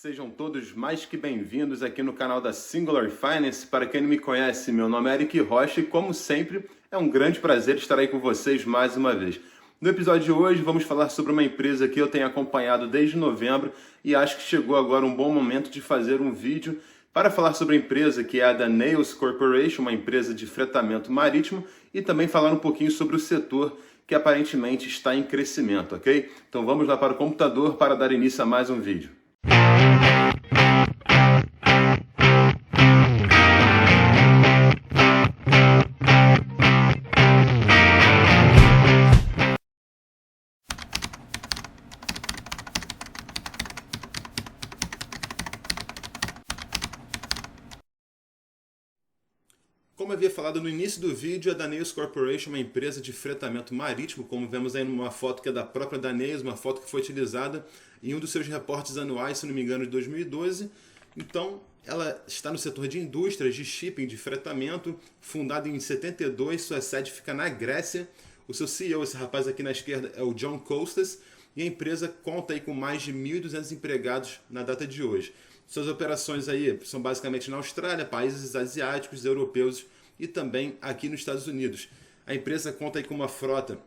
Sejam todos mais que bem-vindos aqui no canal da Singular Finance. Para quem não me conhece, meu nome é Eric Rocha e, como sempre, é um grande prazer estar aí com vocês mais uma vez. No episódio de hoje, vamos falar sobre uma empresa que eu tenho acompanhado desde novembro e acho que chegou agora um bom momento de fazer um vídeo para falar sobre a empresa que é a Danaos Corporation, uma empresa de fretamento marítimo, e também falar um pouquinho sobre o setor que aparentemente está em crescimento, ok? Então vamos lá para o computador para dar início a mais um vídeo. Como havia falado no início do vídeo, a Danaos Corporation é uma empresa de fretamento marítimo, como vemos aí numa foto que é da própria Danaos, uma foto que foi utilizada em um dos seus reportes anuais, se não me engano, de 2012. Então, ela está no setor de indústrias, de shipping, de fretamento, fundada em 72, sua sede fica na Grécia. O seu CEO, esse rapaz aqui na esquerda, é o John Costas, e a empresa conta aí com mais de 1.200 empregados na data de hoje. Suas operações aí são basicamente na Austrália, países asiáticos, europeus e também aqui nos Estados Unidos. A empresa conta aí com uma frota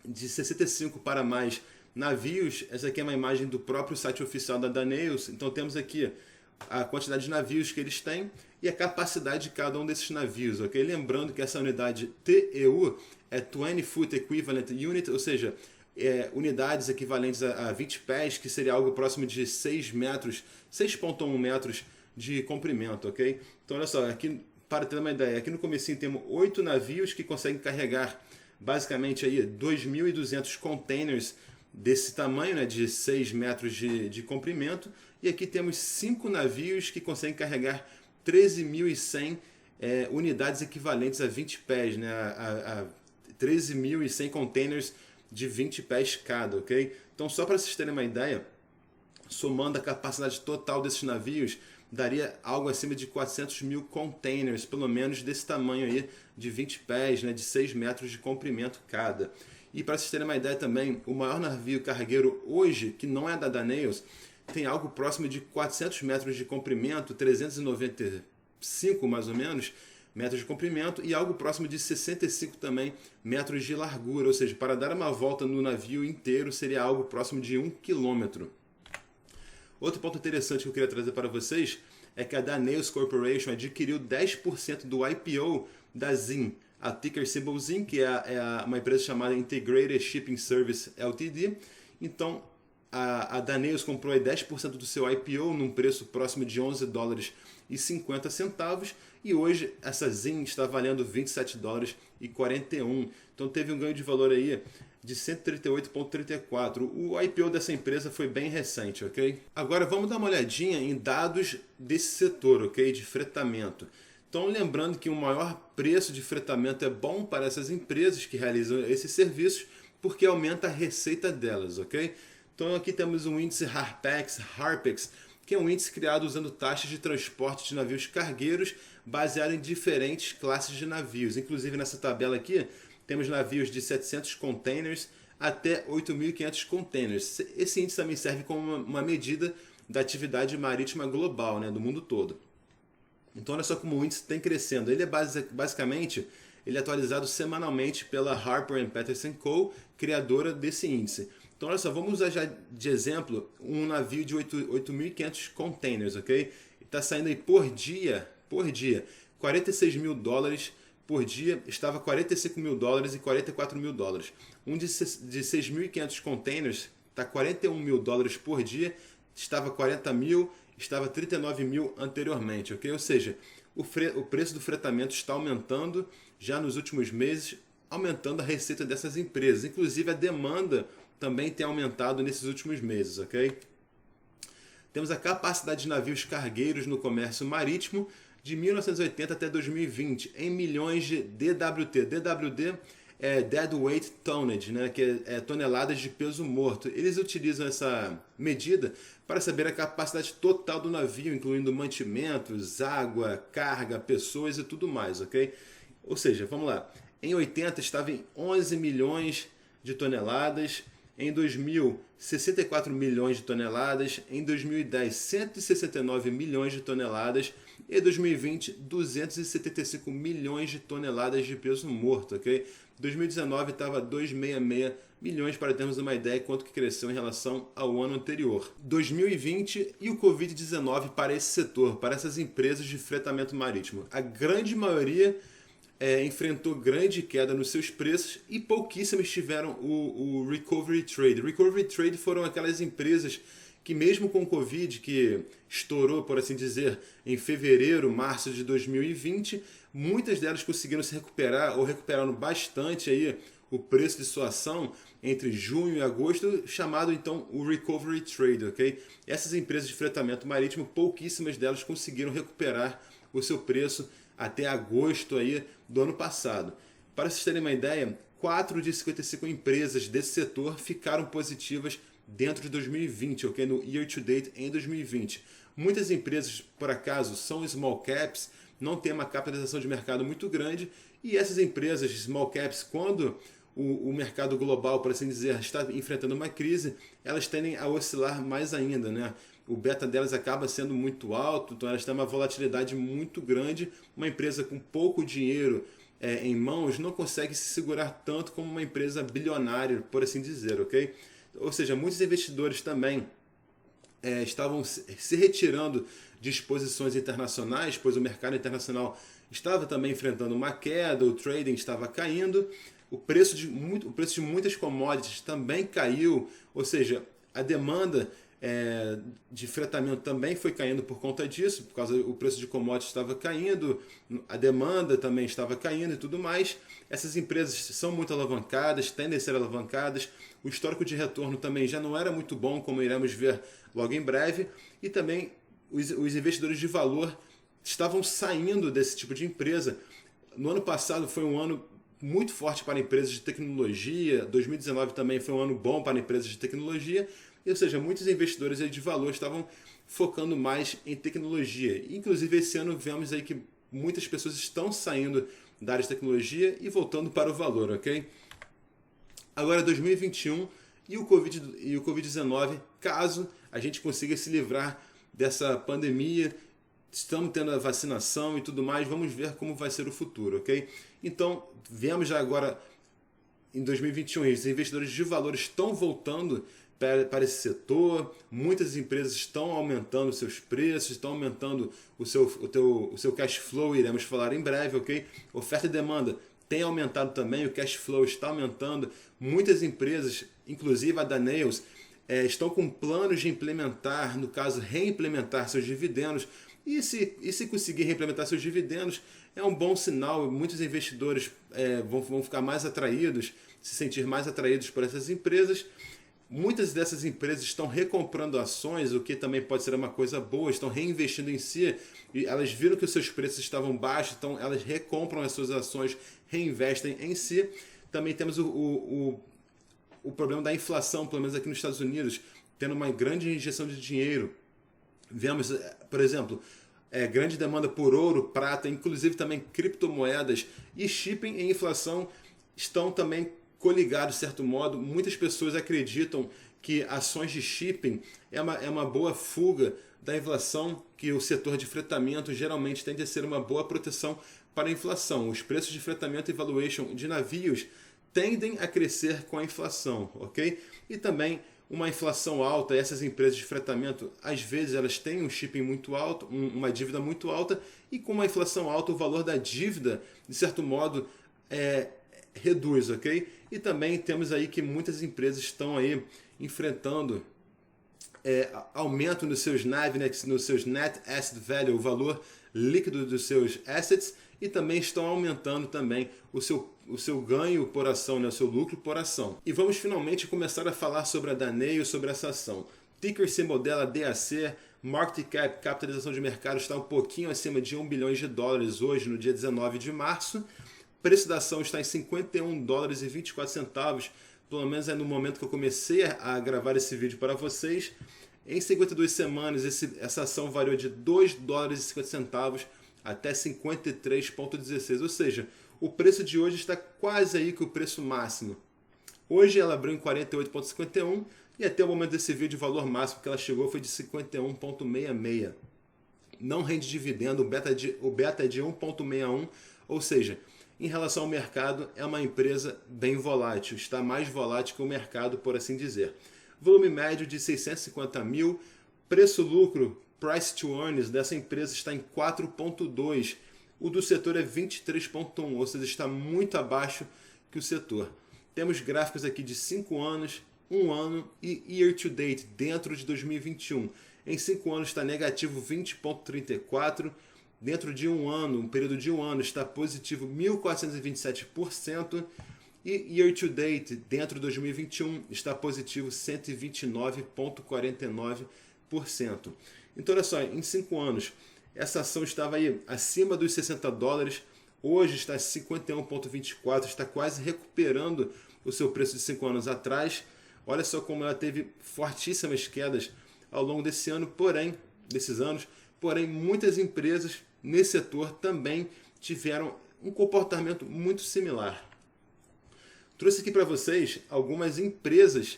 de 65 para mais navios. Essa aqui é uma imagem do próprio site oficial da Danaos. Então temos aqui a quantidade de navios que eles têm e a capacidade de cada um desses navios, ok? Lembrando que essa unidade TEU é 20 Foot Equivalent Unit, ou seja, unidades equivalentes a 20 pés, que seria algo próximo de 6 metros, 6,1 metros de comprimento, ok? Então olha só, aqui para ter uma ideia, aqui no comecinho temos 8 navios que conseguem carregar basicamente aí 2.200 containers desse tamanho, né, de 6 metros de comprimento, e aqui temos 5 navios que conseguem carregar 13.100 unidades equivalentes a 20 pés, né, a 13.100 containers de 20 pés cada, ok? Então, só para vocês terem uma ideia, somando a capacidade total desses navios, daria algo acima de 400 mil containers, pelo menos desse tamanho aí, de 20 pés, né, de 6 metros de comprimento cada. E para vocês terem uma ideia também, o maior navio cargueiro hoje, que não é da Danaos, tem algo próximo de 400 metros de comprimento, 395 mais ou menos, metros de comprimento, e algo próximo de 65 também metros de largura, ou seja, para dar uma volta no navio inteiro seria algo próximo de 1 quilômetro. Outro ponto interessante que eu queria trazer para vocês é que a Danaos Corporation adquiriu 10% do IPO da ZIM, a ticker symbol ZIM, que é uma empresa chamada Integrated Shipping Service Ltd. Então, a Danaos comprou 10% do seu IPO num preço próximo de $11,50, e hoje essa ZIM está valendo $27,41. Então teve um ganho de valor aí de 138,34. O IPO dessa empresa foi bem recente, ok? Agora vamos dar uma olhadinha em dados desse setor, ok? De fretamento. Então lembrando que o maior preço de fretamento é bom para essas empresas que realizam esses serviços, porque aumenta a receita delas, ok? Então aqui temos um índice HARPEX, que é um índice criado usando taxas de transporte de navios cargueiros baseado em diferentes classes de navios. Inclusive nessa tabela aqui temos navios de 700 containers até 8.500 containers. Esse índice também serve como uma medida da atividade marítima global, né, do mundo todo. Então olha só como o índice tem crescendo. Ele é basicamente ele é atualizado semanalmente pela Harper & Peterson Co., criadora desse índice. Então olha só, vamos usar já de exemplo um navio de 8.500 containers, ok? Está saindo aí por dia, $46 mil por dia, estava $45 mil e $44 mil. Um de 6.500 containers está $41 mil por dia, estava 40 mil, estava 39 mil anteriormente, ok? Ou seja, o preço do fretamento está aumentando já nos últimos meses, aumentando a receita dessas empresas. Inclusive a demanda também tem aumentado nesses últimos meses, ok? Temos a capacidade de navios cargueiros no comércio marítimo de 1980 até 2020 em milhões de DWT. DWT é Deadweight Tonnage, né? Que é toneladas de peso morto. Eles utilizam essa medida para saber a capacidade total do navio, incluindo mantimentos, água, carga, pessoas e tudo mais, ok? Ou seja, vamos lá. Em 80 estava em 11 milhões de toneladas, Em 2000, 64 milhões de toneladas. Em 2010, 169 milhões de toneladas. E 2020, 275 milhões de toneladas de peso morto, ok? 2019 estava 266 milhões, para termos uma ideia de quanto que cresceu em relação ao ano anterior. 2020 e o Covid-19 para esse setor, para essas empresas de fretamento marítimo. A grande maioria enfrentou grande queda nos seus preços e pouquíssimas tiveram o Recovery Trade. Recovery Trade foram aquelas empresas que mesmo com o Covid, que estourou, por assim dizer, em fevereiro, março de 2020, muitas delas conseguiram se recuperar ou recuperaram bastante aí o preço de sua ação entre junho e agosto, chamado então o Recovery Trade, ok? Essas empresas de fretamento marítimo, pouquíssimas delas conseguiram recuperar o seu preço até agosto aí do ano passado. Para vocês terem uma ideia, 4 de 55 empresas desse setor ficaram positivas dentro de 2020, ok? No year to date em 2020. Muitas empresas, por acaso, são small caps, não tem uma capitalização de mercado muito grande, e essas empresas small caps, quando o mercado global, por assim dizer, está enfrentando uma crise, elas tendem a oscilar mais ainda, né? O beta delas acaba sendo muito alto, então elas têm uma volatilidade muito grande. Uma empresa com pouco dinheiro em mãos não consegue se segurar tanto como uma empresa bilionária, por assim dizer, ok? Ou seja, muitos investidores também estavam se retirando de exposições internacionais, pois o mercado internacional estava também enfrentando uma queda, o trading estava caindo, o preço de muitas commodities também caiu, ou seja, a demanda de fretamento também foi caindo por conta disso, por causa do preço de commodities estava caindo, a demanda também estava caindo e tudo mais. Essas empresas são muito alavancadas, tendem a ser alavancadas, o histórico de retorno também já não era muito bom, como iremos ver logo em breve, e também os investidores de valor estavam saindo desse tipo de empresa. No ano passado foi um ano muito forte para empresas de tecnologia, 2019 também foi um ano bom para empresas de tecnologia, ou seja, muitos investidores de valor estavam focando mais em tecnologia. Inclusive esse ano vemos aí que muitas pessoas estão saindo da área de tecnologia e voltando para o valor, ok? Agora 2021 e o Covid-19, caso a gente consiga se livrar dessa pandemia, estamos tendo a vacinação e tudo mais, vamos ver como vai ser o futuro, ok? Então, vemos já agora em 2021, os investidores de valor estão voltando para esse setor, muitas empresas estão aumentando seus preços, estão aumentando o seu cash flow, iremos falar em breve, ok? Oferta e demanda tem aumentado também, o cash flow está aumentando, muitas empresas, inclusive a Danaos, estão com planos de implementar, no caso, reimplementar seus dividendos, e se conseguir reimplementar seus dividendos, é um bom sinal, muitos investidores vão ficar mais atraídos, se sentir mais atraídos por essas empresas. Muitas dessas empresas estão recomprando ações, o que também pode ser uma coisa boa, estão reinvestindo em si, e elas viram que os seus preços estavam baixos, então elas recompram as suas ações, reinvestem em si. Também temos o problema da inflação, pelo menos aqui nos Estados Unidos, tendo uma grande injeção de dinheiro. Vemos, por exemplo, grande demanda por ouro, prata, inclusive também criptomoedas, e shipping e inflação estão também coligados de certo modo. Muitas pessoas acreditam que ações de shipping é uma boa fuga da inflação, que o setor de fretamento geralmente tende a ser uma boa proteção para a inflação. Os preços de fretamento e valuation de navios tendem a crescer com a inflação, ok? E também uma inflação alta, essas empresas de fretamento, às vezes elas têm um shipping muito alto, uma dívida muito alta, e com uma inflação alta o valor da dívida, de certo modo, reduz, ok? E também temos aí que muitas empresas estão aí enfrentando aumento nos seus NAV, nos seus Net Asset Value, o valor líquido dos seus assets, e também estão aumentando também o seu ganho por ação, né, o seu lucro por ação. E vamos finalmente começar a falar sobre a Danaos, sobre essa ação. Ticker symbol dela DAC, market cap, capitalização de mercado, está um pouquinho acima de $1 bilhão hoje, no dia 19 de março. O preço da ação está em $51,24, pelo menos no momento que eu comecei a gravar esse vídeo para vocês. Em 52 semanas, essa ação variou de $2,50 até 53,16, ou seja, o preço de hoje está quase aí que o preço máximo. Hoje ela abriu em 48,51 e até o momento desse vídeo o valor máximo que ela chegou foi de 51,66. Não rende dividendo, o beta é de 1,61, ou seja, em relação ao mercado é uma empresa bem volátil, está mais volátil que o mercado, por assim dizer. Volume médio de 650 mil, preço-lucro, price to earnings dessa empresa está em 4,2. O do setor é 23,1, ou seja, está muito abaixo que o setor. Temos gráficos aqui de 5 anos, 1 ano e year to date dentro de 2021. Em 5 anos está negativo 20,34%. Dentro de um ano, um período de um ano, está positivo 1.427%. E year to date, dentro de 2021, está positivo 129,49%. Então, olha só, em 5 anos, essa ação estava aí acima dos $60. Hoje está 51,24, está quase recuperando o seu preço de 5 anos atrás. Olha só como ela teve fortíssimas quedas ao longo desses anos. Porém, muitas empresas nesse setor também tiveram um comportamento muito similar. Trouxe aqui para vocês algumas empresas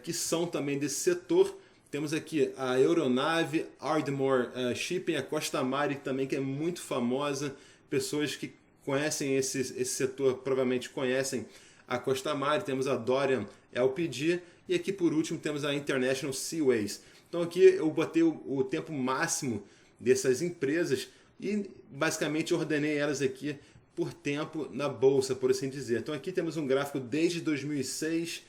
que são também desse setor. Temos aqui a Aeronave, Ardmore Shipping, a Costamare também, que é muito famosa. Pessoas que conhecem esse setor provavelmente conhecem a Costamare. Temos a Dorian LPG e aqui por último temos a International Seaways. Então aqui eu botei o tempo máximo dessas empresas e basicamente ordenei elas aqui por tempo na bolsa, por assim dizer. Então aqui temos um gráfico desde 2006,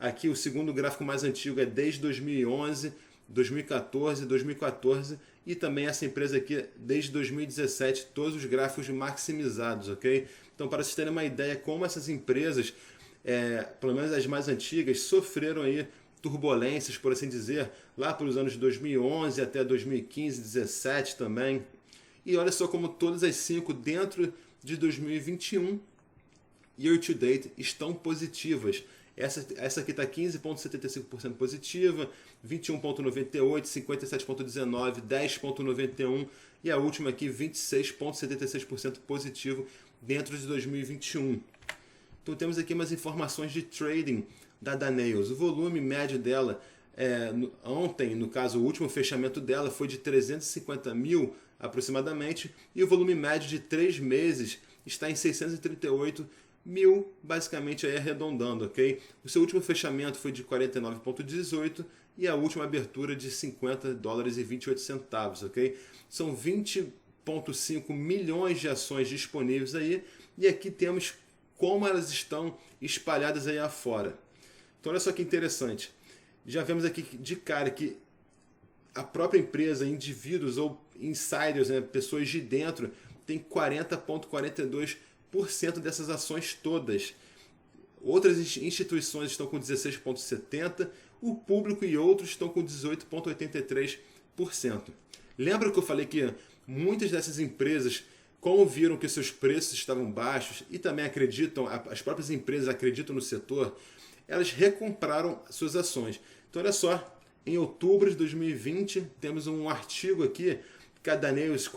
aqui o segundo gráfico mais antigo é desde 2011, 2014 e também essa empresa aqui desde 2017, todos os gráficos maximizados, ok? Então para vocês terem uma ideia como essas empresas, pelo menos as mais antigas, sofreram aí turbulências, por assim dizer, lá pelos anos de 2011 até 2015, 2017 também. E olha só como todas as 5 dentro de 2021, year to date, estão positivas. Essa aqui está 15,75% positiva, 21,98%, 57,19%, 10,91% e a última aqui 26,76% positivo dentro de 2021. Então temos aqui umas informações de trading da Danaos. O volume médio dela, ontem, no caso, o último fechamento dela foi de 350 mil aproximadamente, e o volume médio de 3 meses está em 638 mil, basicamente aí arredondando, ok? O seu último fechamento foi de 49,18 e a última abertura de $50,28, ok? São 20,5 milhões de ações disponíveis aí, e aqui temos como elas estão espalhadas aí afora. Então olha só que interessante, já vemos aqui de cara que a própria empresa, indivíduos ou insiders, pessoas de dentro, tem 40,42% dessas ações todas. Outras instituições estão com 16,70%, o público e outros estão com 18,83%. Lembra que eu falei que muitas dessas empresas, como viram que seus preços estavam baixos e também acreditam, as próprias empresas acreditam no setor, elas recompraram suas ações. Então olha só, em outubro de 2020 temos um artigo aqui que a Danaos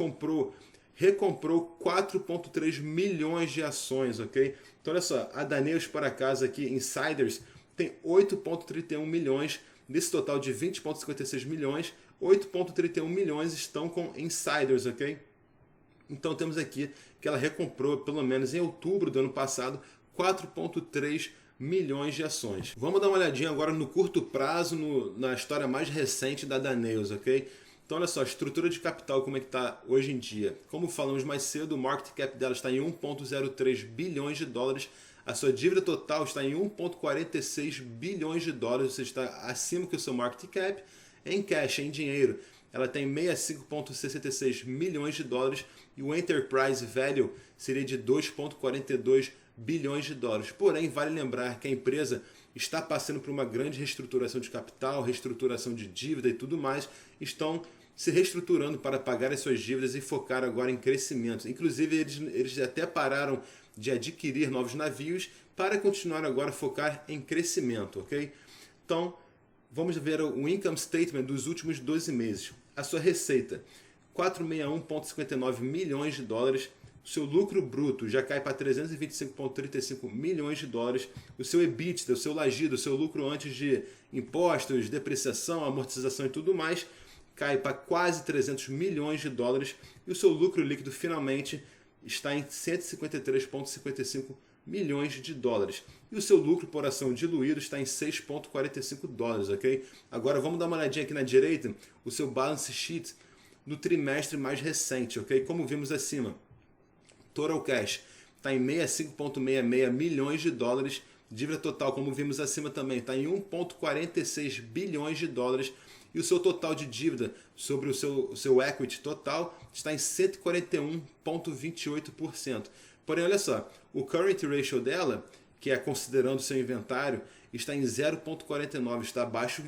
recomprou 4,3 milhões de ações, ok? Então olha só, a Danaos por acaso aqui, insiders, tem 8,31 milhões, desse total de 20,56 milhões, 8,31 milhões estão com insiders, ok? Então temos aqui que ela recomprou, pelo menos em outubro do ano passado, 4,3 milhões de ações. Vamos dar uma olhadinha agora no curto prazo, na história mais recente da Danaos, ok? Então olha só, a estrutura de capital como é que está hoje em dia. Como falamos mais cedo, o market cap dela está em 1,03 bilhões de dólares, a sua dívida total está em 1,46 bilhões de dólares, você está acima do seu market cap. Em cash, em dinheiro, ela tem 65,66 milhões de dólares e o enterprise value seria de 2,42 bilhões de dólares. Porém, vale lembrar que a empresa está passando por uma grande reestruturação de capital, reestruturação de dívida e tudo mais. Estão se reestruturando para pagar as suas dívidas e focar agora em crescimento. Inclusive, eles até pararam de adquirir novos navios para continuar agora a focar em crescimento, ok? Então, vamos ver o income statement dos últimos 12 meses. A sua receita, 461,59 milhões de dólares. o seu lucro bruto já cai para 325,35 milhões de dólares, o seu EBITDA, o seu lagido, o seu lucro antes de impostos, depreciação, amortização e tudo mais, cai para quase 300 milhões de dólares e o seu lucro líquido finalmente está em 153,55 milhões de dólares. E o seu lucro por ação diluído está em 6,45 dólares, ok? Agora vamos dar uma olhadinha aqui na direita, o seu balance sheet no trimestre mais recente, ok? Como vimos acima, total cash está em 65,66 milhões de dólares, dívida total, como vimos acima também, está em 1,46 bilhões de dólares, e o seu total de dívida sobre o seu equity total está em 141,28%. Porém, olha só, o current ratio dela, que é considerando o seu inventário, está em 0,49, está abaixo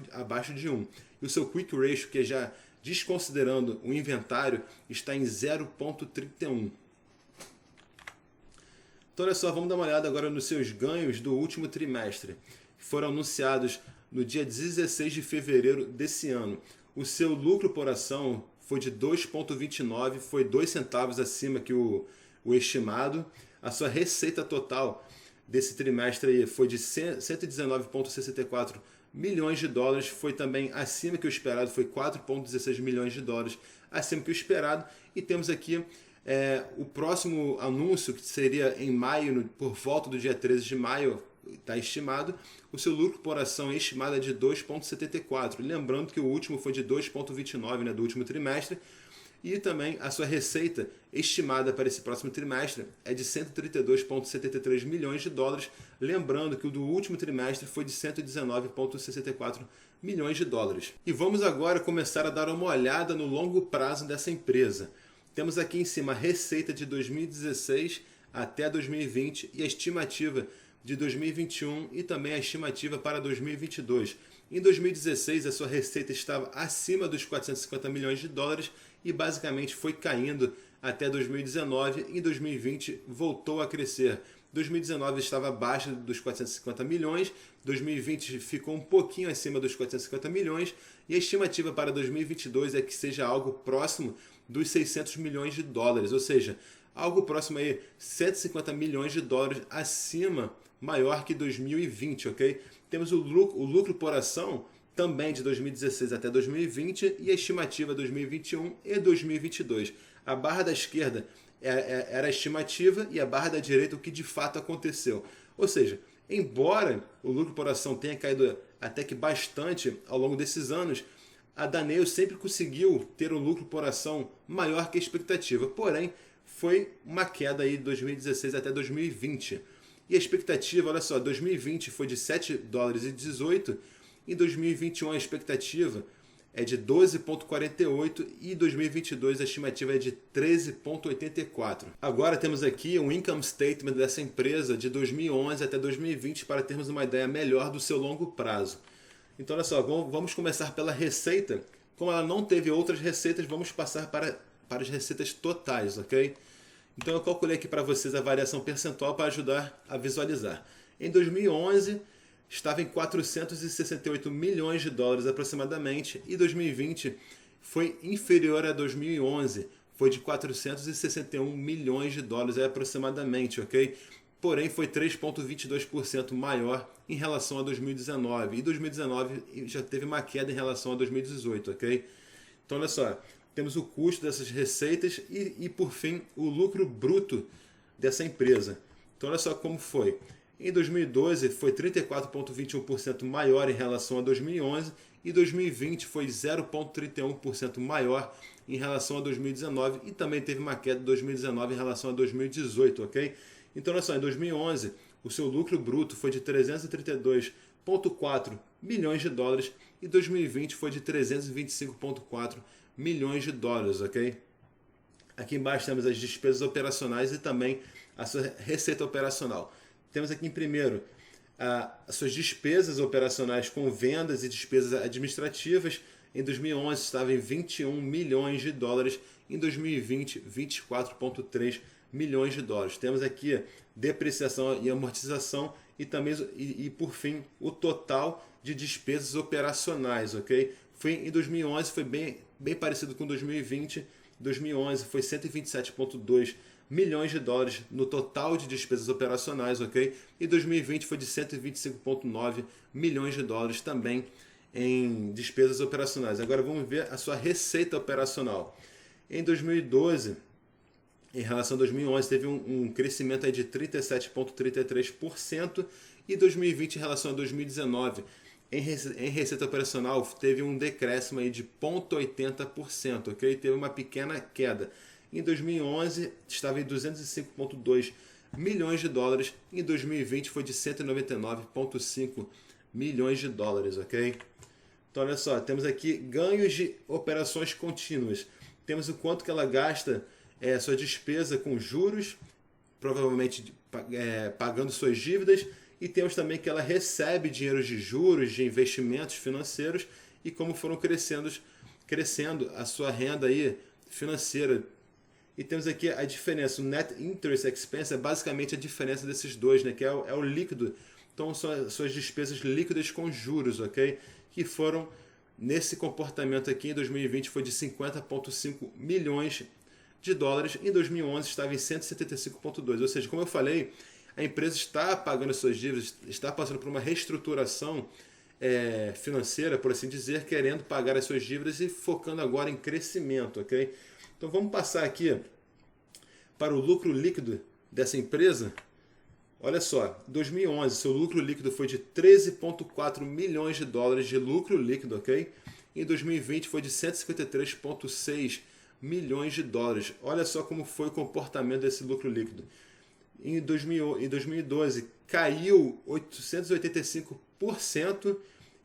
de 1. E o seu quick ratio, que é já desconsiderando o inventário, está em 0,31. Então, olha só, vamos dar uma olhada agora nos seus ganhos do último trimestre, que foram anunciados no dia 16 de fevereiro desse ano. O seu lucro por ação foi de 2,29, foi 2 centavos acima que o estimado. A sua receita total desse trimestre aí foi de 119,64 milhões de dólares, foi também acima que o esperado, foi 4,16 milhões de dólares acima que o esperado. E temos aqui o próximo anúncio, que seria em maio, por volta do dia 13 de maio, está estimado. O seu lucro por ação estimado é de 2,74. Lembrando que o último foi de 2,29, né, do último trimestre. E também a sua receita estimada para esse próximo trimestre é de 132,73 milhões de dólares. Lembrando que o do último trimestre foi de 119,64 milhões de dólares. E vamos agora começar a dar uma olhada no longo prazo dessa empresa. Temos aqui em cima a receita de 2016 até 2020 e a estimativa de 2021 e também a estimativa para 2022. Em 2016, a sua receita estava acima dos 450 milhões de dólares e basicamente foi caindo até 2019. Em 2020, voltou a crescer. 2019 estava abaixo dos 450 milhões, 2020 ficou um pouquinho acima dos 450 milhões e a estimativa para 2022 é que seja algo próximo dos 600 milhões de dólares, ou seja, algo próximo aí 150 milhões de dólares acima, maior que 2020, ok? Temos o lucro por ação também de 2016 até 2020 e a estimativa 2021 e 2022. A barra da esquerda era a estimativa e a barra da direita o que de fato aconteceu. Ou seja, embora o lucro por ação tenha caído até que bastante ao longo desses anos, a Danaos sempre conseguiu ter um lucro por ação maior que a expectativa. Porém, foi uma queda aí de 2016 até 2020. E a expectativa, olha só, 2020 foi de 7 dólares e 18, em 2021 a expectativa é de 12,48 e 2022 a estimativa é de 13,84. Agora temos aqui um income statement dessa empresa de 2011 até 2020 para termos uma ideia melhor do seu longo prazo. Então, olha só, vamos começar pela receita. Como ela não teve outras receitas, vamos passar para as receitas totais, ok? Então, eu calculei aqui para vocês a variação percentual para ajudar a visualizar. Em 2011, estava em 468 milhões de dólares aproximadamente, e 2020 foi inferior a 2011, foi de 461 milhões de dólares aproximadamente, ok? Porém, foi 3,22% maior em relação a 2019. E 2019 já teve uma queda em relação a 2018, ok? Então, olha só, temos o custo dessas receitas e por fim, o lucro bruto dessa empresa. Então, olha só como foi. Em 2012, foi 34,21% maior em relação a 2011 e 2020 foi 0,31% maior em relação a 2019 e também teve uma queda de 2019 em relação a 2018, ok? Então, olha só, em 2011, o seu lucro bruto foi de 332,4 milhões de dólares e 2020 foi de 325,4 milhões de dólares, ok? Aqui embaixo temos as despesas operacionais e também a sua receita operacional. Temos aqui em primeiro as suas despesas operacionais com vendas e despesas administrativas. Em 2011 estava em 21 milhões de dólares, em 2020 24,3 milhões de dólares. Temos aqui depreciação e amortização e também e por fim o total de despesas operacionais, ok? Em 2011 foi bem parecido com 2020. 2011 foi 127,2 milhões de dólares no total de despesas operacionais, ok? E 2020 foi de 125,9 milhões de dólares também em despesas operacionais. Agora vamos ver a sua receita operacional. Em 2012, em relação a 2011, teve um crescimento aí de 37,33%, e 2020 em relação a 2019, em receita operacional, teve um decréscimo aí de 0,80%, ok? Teve uma pequena queda. Em 2011 estava em 205,2 milhões de dólares, em 2020 foi de 199,5 milhões de dólares, ok? Então olha só, temos aqui ganhos de operações contínuas. Temos o quanto que ela gasta sua despesa com juros, provavelmente pagando suas dívidas, e temos também que ela recebe dinheiro de juros, de investimentos financeiros, e como foram crescendo a sua renda aí financeira. E temos aqui a diferença, o Net Interest Expense é basicamente a diferença desses dois, né, que é o líquido. Então são suas despesas líquidas com juros, ok? Que foram, nesse comportamento aqui em 2020, foi de 50,5 milhões de dólares, em 2011 estava em 175,2. Ou seja, como eu falei, a empresa está pagando suas dívidas, está passando por uma reestruturação financeira, por assim dizer, querendo pagar as suas dívidas e focando agora em crescimento, ok? Então vamos passar aqui para o lucro líquido dessa empresa. Olha só, em 2011 seu lucro líquido foi de 13,4 milhões de dólares de lucro líquido, ok? Em 2020 foi de 153,6 milhões de dólares. Olha só como foi o comportamento desse lucro líquido. Em 2012 caiu 885%,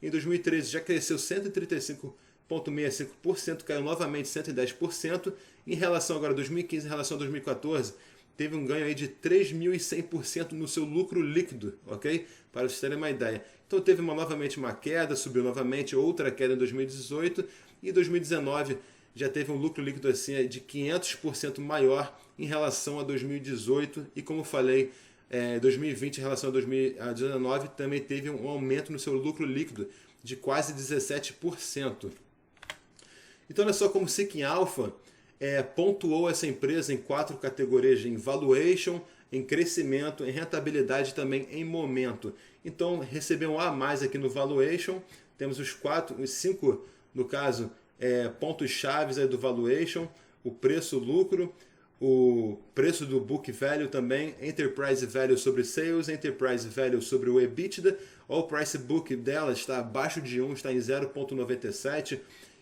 em 2013 já cresceu 135,65%, caiu novamente 110%. Em relação agora a 2015, em relação a 2014, teve um ganho aí de 3.100% no seu lucro líquido, ok? Para vocês terem uma ideia. Então teve novamente uma queda, subiu novamente, outra queda em 2018, e em 2019 já teve um lucro líquido assim de 500% maior em relação a 2018, e como falei, 2020 em relação a 2019 também teve um aumento no seu lucro líquido de quase 17%. Então olha só como o Seeking Alpha pontuou essa empresa em 4 categorias: em valuation, em crescimento, em rentabilidade e também em momento. Então recebeu um A mais aqui no valuation, temos os 5 no caso, pontos chaves aí do valuation: o preço, o lucro, o preço do book value também, enterprise value sobre sales, enterprise value sobre o EBITDA. O price book dela está abaixo de 1, está em 0,97.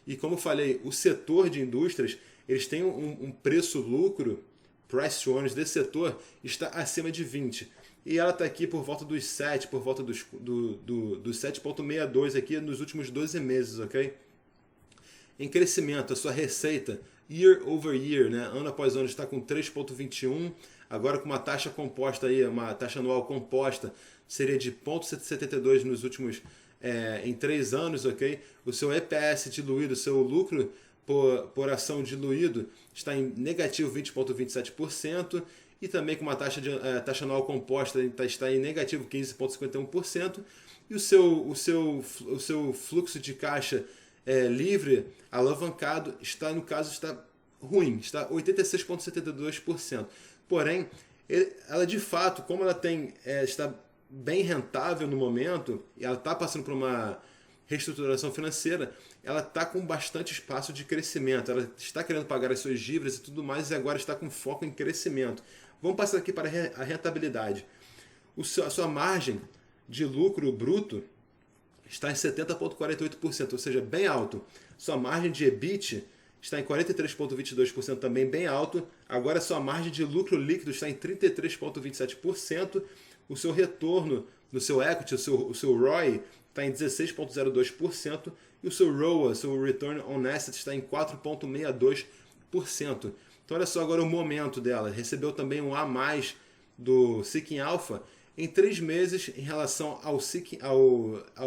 E como falei, o setor de indústrias, eles têm um preço-lucro, price to earnings desse setor, está acima de 20. E ela está aqui por volta dos 7, por volta dos 7,62 aqui nos últimos 12 meses, ok? Em crescimento, a sua receita, year over year, né, ano após ano, está com 3,21. Agora com uma taxa composta, aí, uma taxa anual composta, seria de 0,72 nos últimos em 3 anos, ok? O seu EPS diluído, o seu lucro por ação diluído, está em negativo 20,27%, e também com uma taxa anual composta está em negativo 15,51%, e o seu fluxo de caixa livre, alavancado, está ruim, está 86,72%. Porém, ela de fato, como ela está bem rentável no momento, e ela está passando por uma reestruturação financeira, ela está com bastante espaço de crescimento, ela está querendo pagar as suas dívidas e tudo mais, e agora está com foco em crescimento. Vamos passar aqui para a rentabilidade. A sua margem de lucro bruto está em 70,48%, ou seja, bem alto. Sua margem de EBIT está em 43,22%, também bem alto. Agora sua margem de lucro líquido está em 33,27%. O seu retorno no seu equity, o seu ROI, está em 16,02%. E o seu ROA, seu Return on Assets, está em 4,62%. Então olha só agora o momento dela. Recebeu também um A mais do Seeking Alpha em 3 meses em relação ao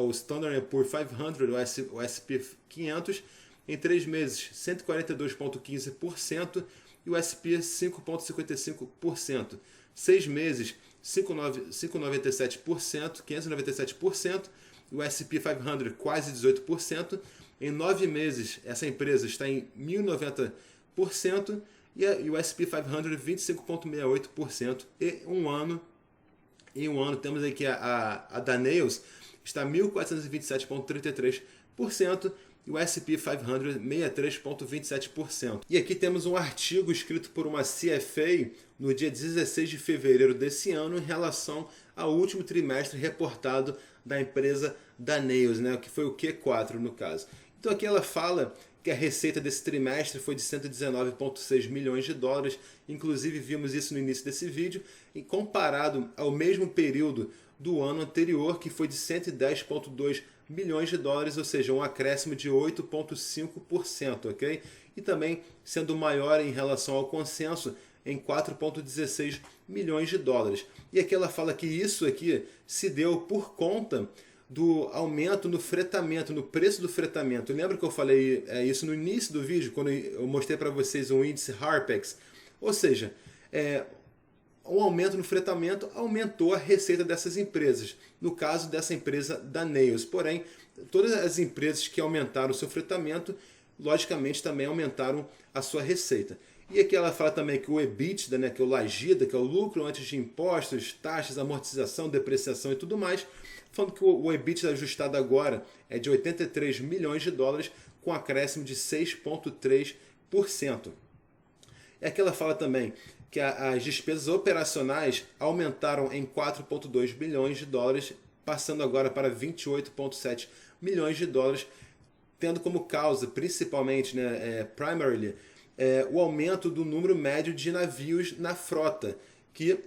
Standard & Poor's 500, o S&P 500, em 3 meses 142,15% e o SP 5,55%. 6 meses 5,97%, 597%, e o SP 500 quase 18%. Em 9 meses essa empresa está em 1.090%, e o S&P 500 25,68%. Em um ano temos aí que a Danaos está 1.427,33%, e o S&P 500 63,27%. E aqui temos um artigo escrito por uma CFA no dia 16 de fevereiro desse ano em relação ao último trimestre reportado da empresa Danaos, né, que foi o Q4 no caso. Então aqui ela fala que a receita desse trimestre foi de 119,6 milhões de dólares, inclusive vimos isso no início desse vídeo, e comparado ao mesmo período do ano anterior, que foi de 110,2 milhões de dólares, ou seja, um acréscimo de 8,5%, ok? E também sendo maior em relação ao consenso, em 4,16 milhões de dólares. E aqui ela fala que isso aqui se deu por conta do aumento no fretamento, no preço do fretamento. Lembra que eu falei isso no início do vídeo, quando eu mostrei para vocês o índice Harpex? Ou seja, o aumento no fretamento aumentou a receita dessas empresas. No caso dessa empresa Danaos. Porém, todas as empresas que aumentaram o seu fretamento, logicamente também aumentaram a sua receita. E aqui ela fala também que o EBITDA, né, que é o LAGIDA, que é o lucro antes de impostos, taxas, amortização, depreciação e tudo mais, falando que o EBITDA ajustado agora é de 83 milhões de dólares, com acréscimo de 6,3%. E aqui ela fala também que as despesas operacionais aumentaram em 4,2 bilhões de dólares, passando agora para 28,7 milhões de dólares, tendo como causa, principalmente, primarily, o aumento do número médio de navios na frota, que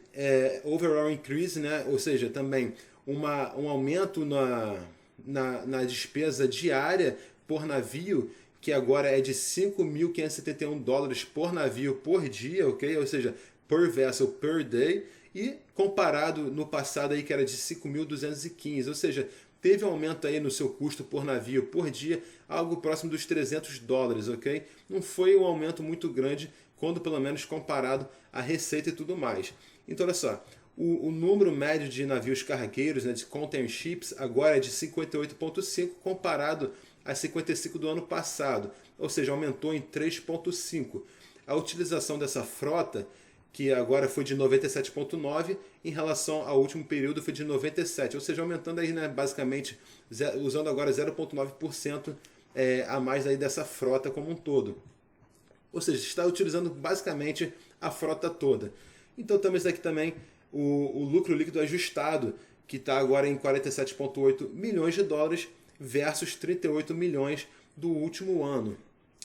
overall increase, né? Ou seja, também um aumento na despesa diária por navio, que agora é de 5.571 dólares por navio por dia, ok? Ou seja, per vessel per day, e comparado no passado aí que era de 5.215, ou seja, teve um aumento aí no seu custo por navio por dia, algo próximo dos 300 dólares, ok? Não foi um aumento muito grande, quando pelo menos comparado à receita e tudo mais. Então, olha só, o número médio de navios cargueiros, né, de container ships, agora é de 58,5 comparado a 55 do ano passado, ou seja, aumentou em 3,5. A utilização dessa frota, que agora foi de 97,9, em relação ao último período foi de 97, ou seja, aumentando aí, né, basicamente, usando agora 0,9% a mais aí dessa frota como um todo. Ou seja, está utilizando basicamente a frota toda. Então temos aqui também o lucro líquido ajustado, que está agora em 47,8 milhões de dólares versus 38 milhões do último ano.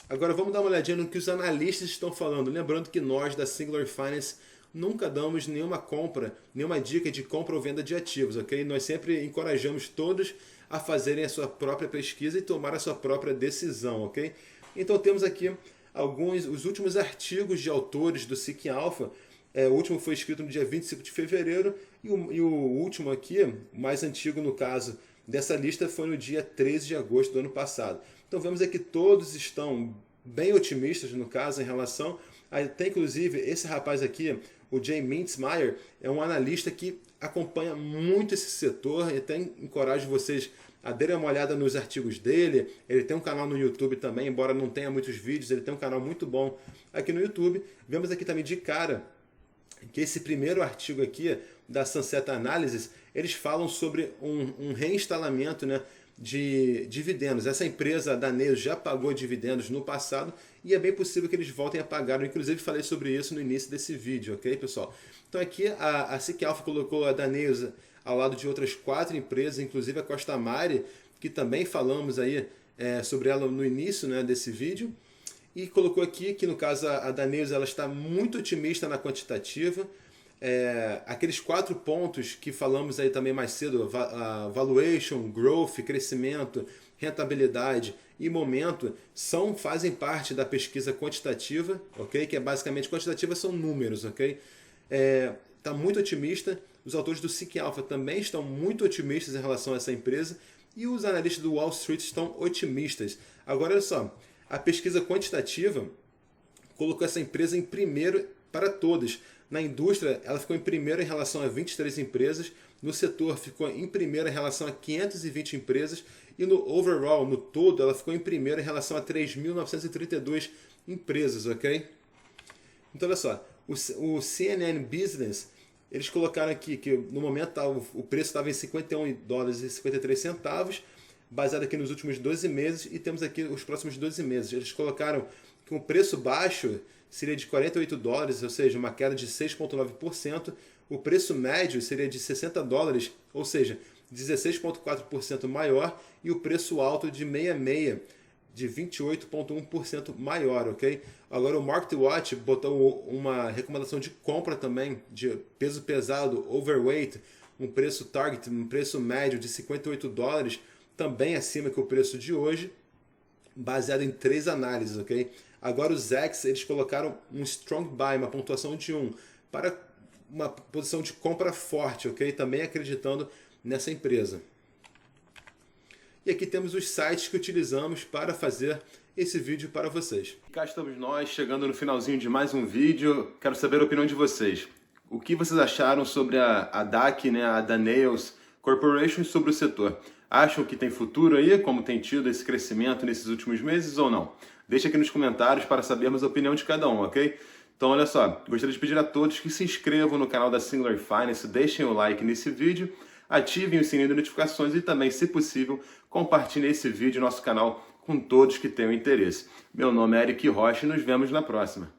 Agora vamos dar uma olhadinha no que os analistas estão falando. Lembrando que nós da Singular Finance nunca damos nenhuma dica de compra ou venda de ativos, ok? Nós sempre encorajamos todos a fazerem a sua própria pesquisa e tomar a sua própria decisão, ok? Então temos aqui os últimos artigos de autores do Seeking Alpha. O último foi escrito no dia 25 de fevereiro e o último aqui, mais antigo no caso dessa lista, foi no dia 13 de agosto do ano passado. Então vemos aqui que todos estão bem otimistas no caso em relação. Até inclusive esse rapaz aqui, o Jay Mintzmeyer, é um analista que acompanha muito esse setor e até encorajo vocês a darem uma olhada nos artigos dele. Ele tem um canal no YouTube também, embora não tenha muitos vídeos, ele tem um canal muito bom aqui no YouTube. Vemos aqui também de cara que esse primeiro artigo aqui da Sunset Analysis, eles falam sobre um reinstalamento, né, de dividendos. Essa empresa da Danaos já pagou dividendos no passado e é bem possível que eles voltem a pagar. Eu, inclusive, falei sobre isso no início desse vídeo, ok, pessoal? Então aqui a Seeking Alpha colocou a Danaos ao lado de outras 4 empresas, inclusive a Costamare, que também falamos aí sobre ela no início, né, desse vídeo. E colocou aqui que, no caso, a Danaos ela está muito otimista na quantitativa. Aqueles 4 pontos que falamos aí também mais cedo, valuation, growth, crescimento, rentabilidade e momento, fazem parte da pesquisa quantitativa, ok? Que é basicamente, quantitativa são números, ok? Está muito otimista. Os autores do Seeking Alpha também estão muito otimistas em relação a essa empresa e os analistas do Wall Street estão otimistas. Agora, olha só, a pesquisa quantitativa colocou essa empresa em primeiro para todas. Na indústria, ela ficou em primeiro em relação a 23 empresas. No setor, ficou em primeiro em relação a 520 empresas. E no overall, no todo, ela ficou em primeiro em relação a 3.932 empresas, ok? Então olha só, o CNN Business, eles colocaram aqui que no momento o preço estava em $51,53, baseado aqui nos últimos 12 meses, e temos aqui os próximos 12 meses. Eles colocaram que um preço baixo seria de $48, ou seja, uma queda de 6,9%. O preço médio seria de $60, ou seja, 16,4% maior, e o preço alto de 66, de 28,1% maior, ok? Agora o MarketWatch botou uma recomendação de compra também, de peso pesado, overweight, um preço target, um preço médio de $58, também acima que o preço de hoje, baseado em 3 análises, ok? Agora os Zacks, eles colocaram um strong buy, uma pontuação de 1, para uma posição de compra forte, ok? Também acreditando nessa empresa. E aqui temos os sites que utilizamos para fazer esse vídeo para vocês. E cá estamos nós, chegando no finalzinho de mais um vídeo. Quero saber a opinião de vocês. O que vocês acharam sobre a DAC, né, a Danaos Corporation, sobre o setor? Acham que tem futuro aí, como tem tido esse crescimento nesses últimos meses ou não? Deixa aqui nos comentários para sabermos a opinião de cada um, ok? Então olha só, gostaria de pedir a todos que se inscrevam no canal da Singular Finance, deixem o like nesse vídeo, ativem o sininho de notificações e também, se possível, compartilhem esse vídeo no nosso canal com todos que tenham interesse. Meu nome é Eric Rocha e nos vemos na próxima.